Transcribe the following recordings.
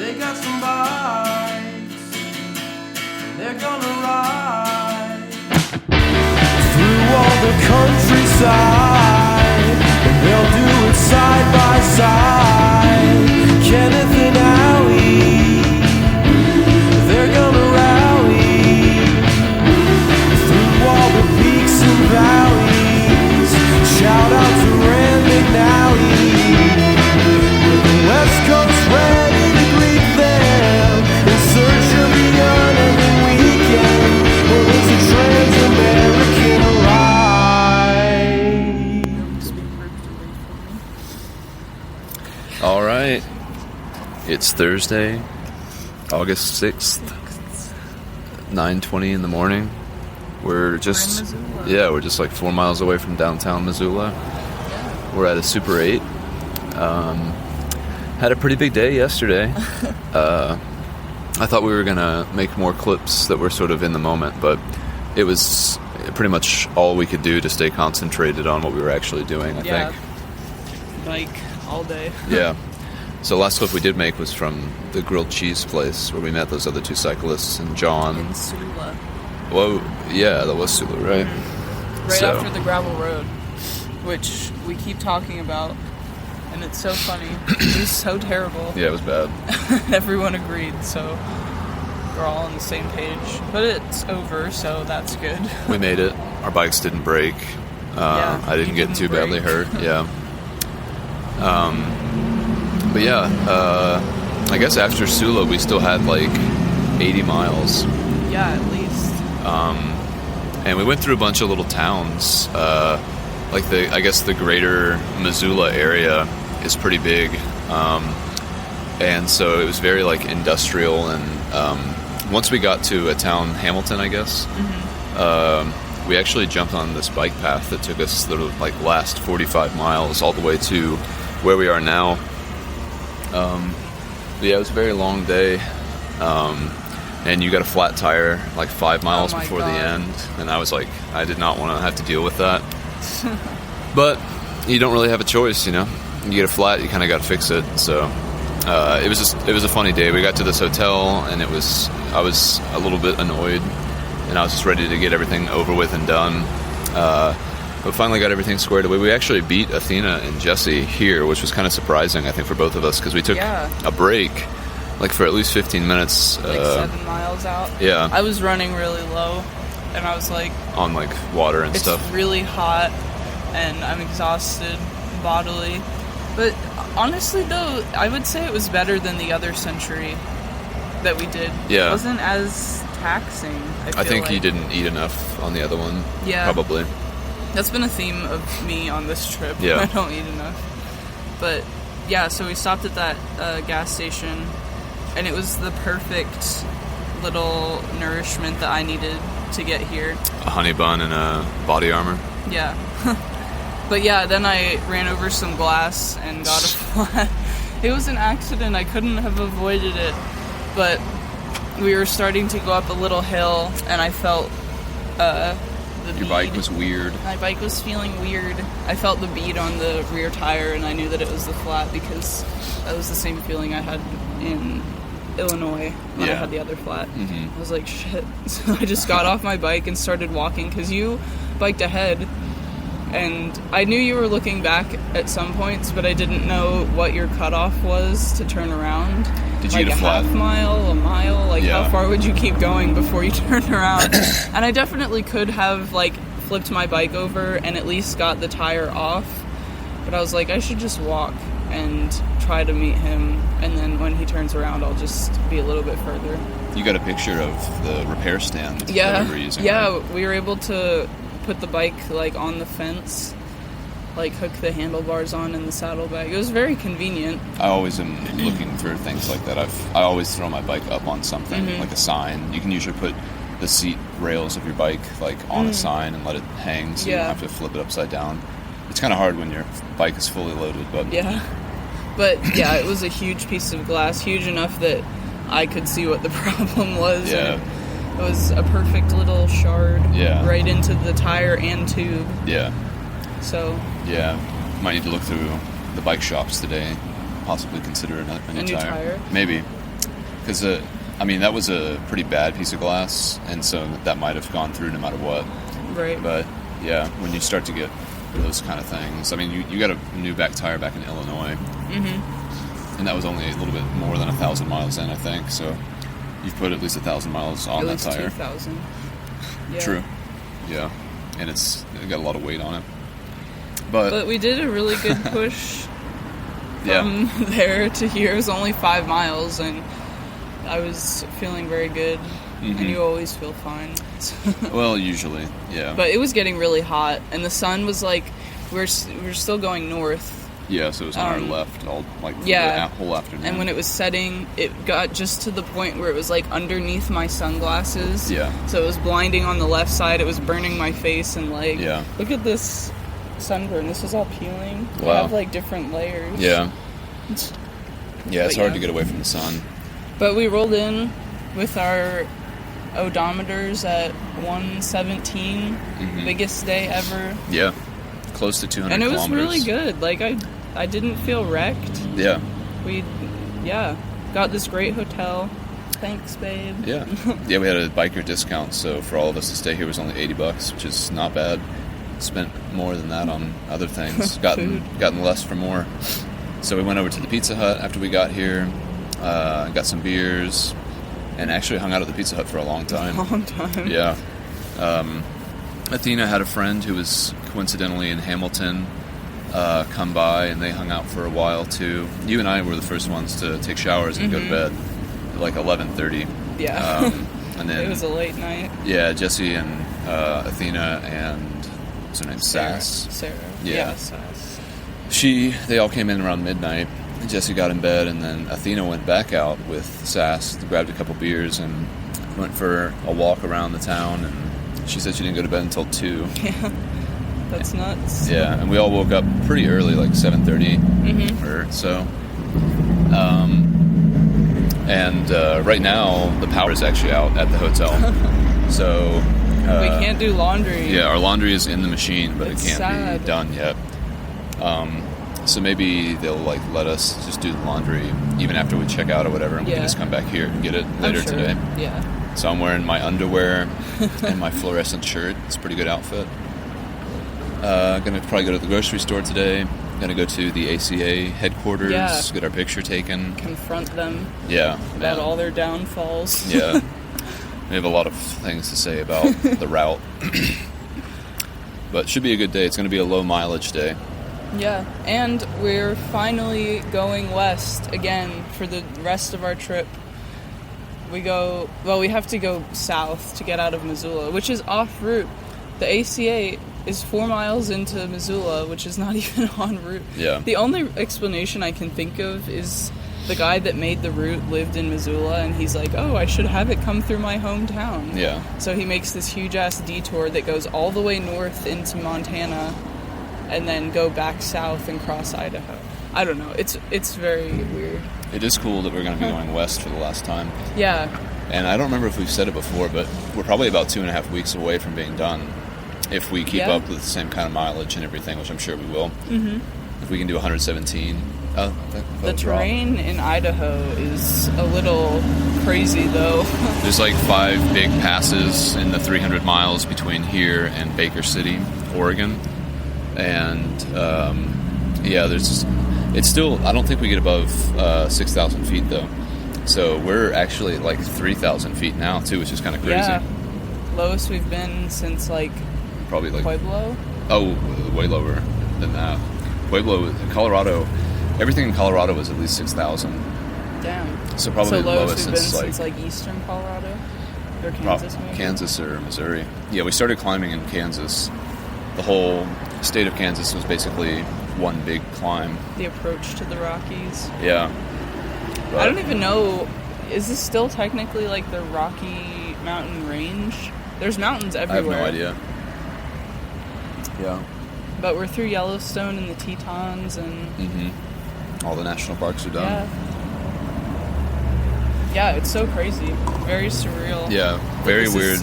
They got some bikes, they're gonna ride through all the countryside, and they'll do it side by side. Kenneth and Allie, they're gonna rally through all the peaks and valleys. Shout out to Rand McNally, with the West Coast ready to greet them in search of the unending weekend. Well, it's a trans-American ride. All right. It's Thursday, August 6th, 9:20 in the morning. We're just like 4 miles away from downtown Missoula. We're at a Super 8. Had a pretty big day yesterday. I thought we were going to make more clips that were sort of in the moment, but it was pretty much all we could do to stay concentrated on what we were actually doing, I think. Bike all day. Yeah. So the last clip we did make was from the grilled cheese place where we met those other two cyclists and John. In Sula. Whoa, yeah, that was Sula, right? Right after the gravel road, which we keep talking about, and it's so funny. It was so terrible. Yeah, it was bad. Everyone agreed, so we're all on the same page. But it's over, so that's good. We made it. Our bikes didn't break. I didn't get too badly hurt. Yeah. But yeah, I guess after Sula we still had like 80 miles. Yeah, at least. And we went through a bunch of little towns. Like I guess the greater Missoula area is pretty big. And so it was very like industrial. And once we got to a town, Hamilton, I guess, we actually jumped on this bike path that took us the like last 45 miles all the way to where we are now. But yeah, it was a very long day. And you got a flat tire like 5 miles before the end. And I was like, I did not want to have to deal with that. But you don't really have a choice, you know. You get a flat, you kind of got to fix it. So it was a funny day. We got to this hotel, and I was a little bit annoyed, and I was just ready to get everything over with and done. But finally got everything squared away. We actually beat Athena and Jesse here, which was kind of surprising, I think, for both of us, because we took a break, like for at least 15 minutes. Like 7 miles out. Yeah. I was running really low, and I was like... on like water and stuff. It's really hot, and I'm exhausted bodily. But honestly, though, I would say it was better than the other century that we did. Yeah. It wasn't as taxing, I think you didn't eat enough on the other one. Yeah. Probably. That's been a theme of me on this trip. Yeah. I don't eat enough. But, yeah, so we stopped at that gas station, and it was the perfect little nourishment that I needed to get here. A honey bun and a body armor. Yeah. But, yeah, then I ran over some glass and got a flat. It was an accident. I couldn't have avoided it. But we were starting to go up a little hill, and I felt... Your bike was weird. My bike was feeling weird. I felt the bead on the rear tire, and I knew that it was the flat because that was the same feeling I had in Illinois when I had the other flat. I was like, shit. So I just got off my bike and started walking because you biked ahead, and I knew you were looking back at some points, but I didn't know what your cutoff was to turn around. Did you like get a flat? Half mile, a mile? Like, how far would you keep going before you turned around? And I definitely could have, like, flipped my bike over and at least got the tire off. But I was like, I should just walk and try to meet him. And then when he turns around, I'll just be a little bit further. You got a picture of the repair stand that we were using, yeah, right? We were able to put the bike, like, on the fence. Like, hook the handlebars on in the saddlebag. It was very convenient. I always am looking for things like that. I always throw my bike up on something, like a sign. You can usually put the seat rails of your bike, like, on a sign and let it hang so you don't have to flip it upside down. It's kind of hard when your bike is fully loaded, but... Yeah. But, yeah, it was a huge piece of glass, huge enough that I could see what the problem was. Yeah. And it was a perfect little shard right into the tire and tube. Yeah. So... Yeah, might need to look through the bike shops today, possibly consider a new tire. Maybe. because that was a pretty bad piece of glass, and so that might have gone through no matter what. Right. But yeah, when you start to get those kind of things, I mean, you got a new back tire back in Illinois, and that was only a little bit more than 1,000 miles in, I think. So you've put at least 1,000 miles on that tire. 2,000. Yeah. True. Yeah, and it got a lot of weight on it. But we did a really good push yeah. from there to here. It was only 5 miles, and I was feeling very good. And you always feel fine. Well, usually, yeah. But it was getting really hot, and the sun was like, we're still going north. Yeah, so it was on our left all yeah. the whole afternoon. And when it was setting, it got just to the point where it was like underneath my sunglasses. Yeah. So it was blinding on the left side. It was burning my face, and like, yeah. Look at this sunburn. This is all peeling. Wow. I have like different layers. Yeah. Yeah, it's hard to get away from the sun. But we rolled in with our odometers at 117, biggest day ever. Yeah, close to 200 and it kilometers. was really good. Like, I didn't feel wrecked. Yeah. We got this great hotel. Thanks, babe. Yeah. Yeah, we had a biker discount, so for all of us to stay here was only $80, which is not bad. Spent more than that on other things. gotten less for more. So we went over to the Pizza Hut after we got here, got some beers, and actually hung out at the Pizza Hut for a long time. Yeah. Athena had a friend who was coincidentally in Hamilton come by, and they hung out for a while too. You and I were the first ones to take showers and go to bed at like 11:30. Yeah. And then it was a late night. Yeah, Jesse and Athena and what's her name? Sass. Sarah. Yeah. Sass. They all came in around midnight. Jesse got in bed, and then Athena went back out with Sass, grabbed a couple beers, and went for a walk around the town. And she said she didn't go to bed until 2. Yeah, that's nuts. Yeah, and we all woke up pretty early, like 7:30 or so. Right now, the power is actually out at the hotel, so we can't do laundry. Yeah, our laundry is in the machine, but it's it can't sad. be done yet. So maybe they'll let us just do the laundry even after we check out or whatever, and we can just come back here and get it later today. Yeah. So I'm wearing my underwear and my fluorescent shirt. It's a pretty good outfit. Gonna probably go to the grocery store today. Gonna go to the ACA headquarters, get our picture taken. Confront them. Yeah. About all their downfalls. Yeah. We have a lot of things to say about the route. But it should be a good day. It's going to be a low mileage day. Yeah, and we're finally going west again for the rest of our trip. We have to go south to get out of Missoula, which is off route. The ACA is 4 miles into Missoula, which is not even en route. Yeah. The only explanation I can think of is the guy that made the route lived in Missoula, and he's like, oh, I should have it come through my hometown. Yeah. So he makes this huge-ass detour that goes all the way north into Montana, and then go back south and cross Idaho. I don't know. It's very weird. It is cool that we're going to be going west for the last time. Yeah. And I don't remember if we've said it before, but we're probably about 2.5 weeks away from being done if we keep up with the same kind of mileage and everything, which I'm sure we will. Mm-hmm. If we can do 117. The terrain in Idaho is a little crazy, though. There's like 5 big passes in the 300 miles between here and Baker City, Oregon. And, it's still, I don't think we get above 6,000 feet, though. So we're actually at like 3,000 feet now, too, which is kind of crazy. Yeah. Lowest we've been since, probably like Pueblo? Oh, way lower than that. Pueblo, Colorado, everything in Colorado was at least 6,000. Damn. So probably the lowest we've been since eastern Colorado? Or Kansas, maybe? Kansas or Missouri. Yeah, we started climbing in Kansas. The whole state of Kansas was basically one big climb. The approach to the Rockies. Yeah. But I don't even know, is this still technically like the Rocky Mountain Range? There's mountains everywhere. I have no idea. Yeah. But we're through Yellowstone and the Tetons and... All the national parks are done. Yeah, it's so crazy. Very surreal. Yeah, very weird.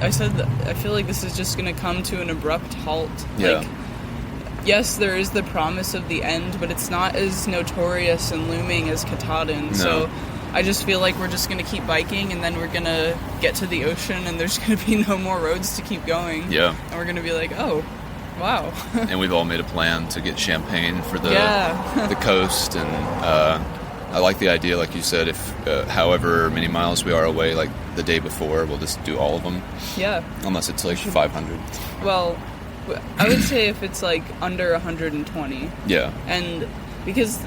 I said that I feel like this is just going to come to an abrupt halt. Yeah. Yes, there is the promise of the end, but it's not as notorious and looming as Katahdin. No. So I just feel like we're just gonna keep biking, and then we're gonna get to the ocean, and there's gonna be no more roads to keep going. Yeah. And we're gonna be like, oh, wow. And we've all made a plan to get champagne for the Yeah. the coast, and I like the idea, like you said, if however many miles we are away, like the day before, we'll just do all of them, Yeah. unless it's like 500. Well, I would say if it's like under 120, Yeah. and because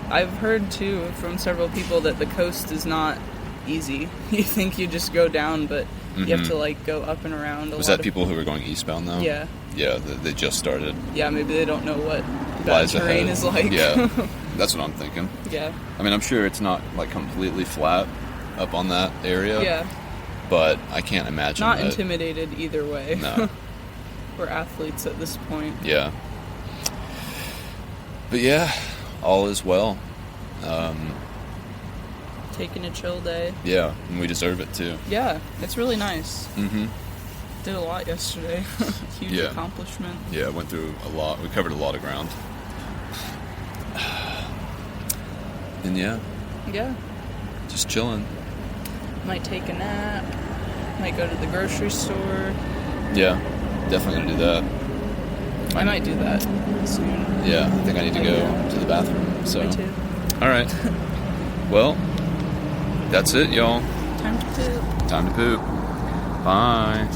I've heard too from several people that the coast is not easy. You think you just go down, but you have to like go up and around. Was that people who were going eastbound though? Yeah. Yeah, they just started. Yeah, maybe they don't know what bad Lies terrain ahead. is like. Yeah, that's what I'm thinking. Yeah. I mean, I'm sure it's not like completely flat up on that area. Yeah. But I can't imagine. Not that, intimidated either way. No. We're athletes at this point. Yeah. But yeah, all is well. Taking a chill day. Yeah, and we deserve it too. Yeah, it's really nice. Mm-hmm. Did a lot yesterday. Huge Yeah. accomplishment. Yeah, went through a lot. We covered a lot of ground. And yeah, Yeah. just chilling. Might take a nap. Might go to the grocery store. Yeah, definitely gonna do that. I might do that soon. Yeah, I think I need to go to the bathroom. So, Me too. all right. Well, that's it, y'all. Time to poop. Time to poop. Bye.